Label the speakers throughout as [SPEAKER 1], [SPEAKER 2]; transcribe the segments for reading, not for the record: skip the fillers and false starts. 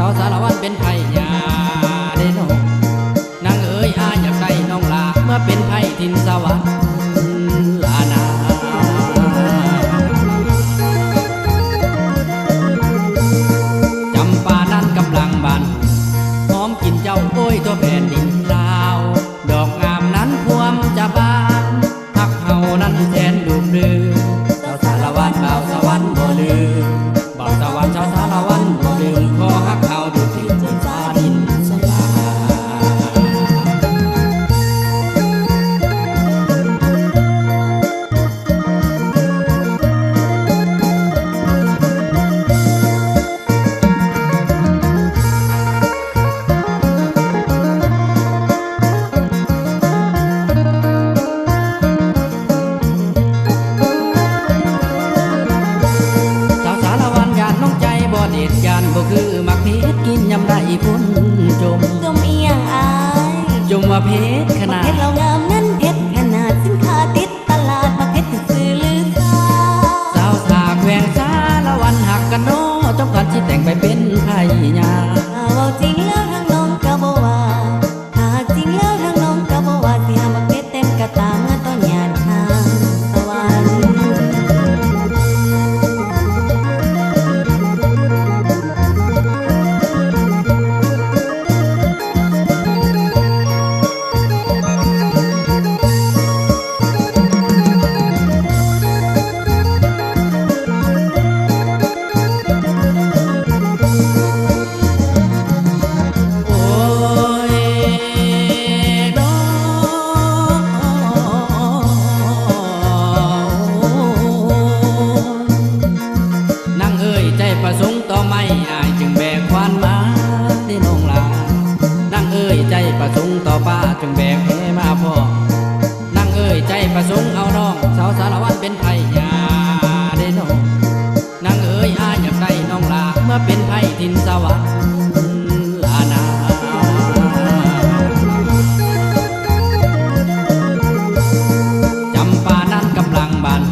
[SPEAKER 1] าวสารวัตรเป็นไผ่ยาได้น้องนางเอ๋ยอาอยากได้น้องลาเมื่อเป็นไผ่ทินสวรรค์ลานาจำปานั้นกำลังบานหอมกินเจ้าโอ้ยตัวแผ่นดินลาวดอกงามนั้นพวมจะบานหักเฮานั้นแทนดูมลืมเจ้าสารวัตรบ่าวสวรรค์บ่ลืมบ่าวสวรรค์เจ้าสารวัตรบ่ลืมขอหักเฮาดูที่บนฟ้าดินสลาเหตุการณ์บ่คือมักเพชรกินยำได้พ้นจม
[SPEAKER 2] เอียงอาย
[SPEAKER 1] จมว่าเพชรขนาด
[SPEAKER 2] เพชรเรางามนั้นเพชรขนาดสินค้าติดตลาดมาเพชรซื้อลือซา
[SPEAKER 1] สาวสาแขวงสารวันหักกันโนต้องการที่แต่งไปเป็นไผ่ยา
[SPEAKER 2] เอาจริงแล้วทางน้องก็บ่ว่าถ้าจริงแล้วทางน้องก็บ่ว่าสิหามาเพชรเต็มกระตาเมื่อตอนหยาดทางสวรรค์
[SPEAKER 1] ประสงค์ต่อไม่อายจึงแบกควานมาได้น้องลานางเอ้ยใจประสงค์ต่อป้าจึงแบกแหมาพ่อนางเอ้ยใจประสงค์เอาน้องสาวสารวัตรเป็นไผ่ยาได้น้องนางเอ้ยอายอยากได้น้องลาเมื่อเป็นไผ่ทินสวรรค์ลานาจำปานั้นกำลังบาน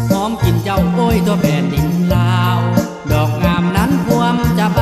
[SPEAKER 1] หอมกินเจ้าโอ้ยตัวแผ่นดินลาวดอกงามนั้นพวมจะบ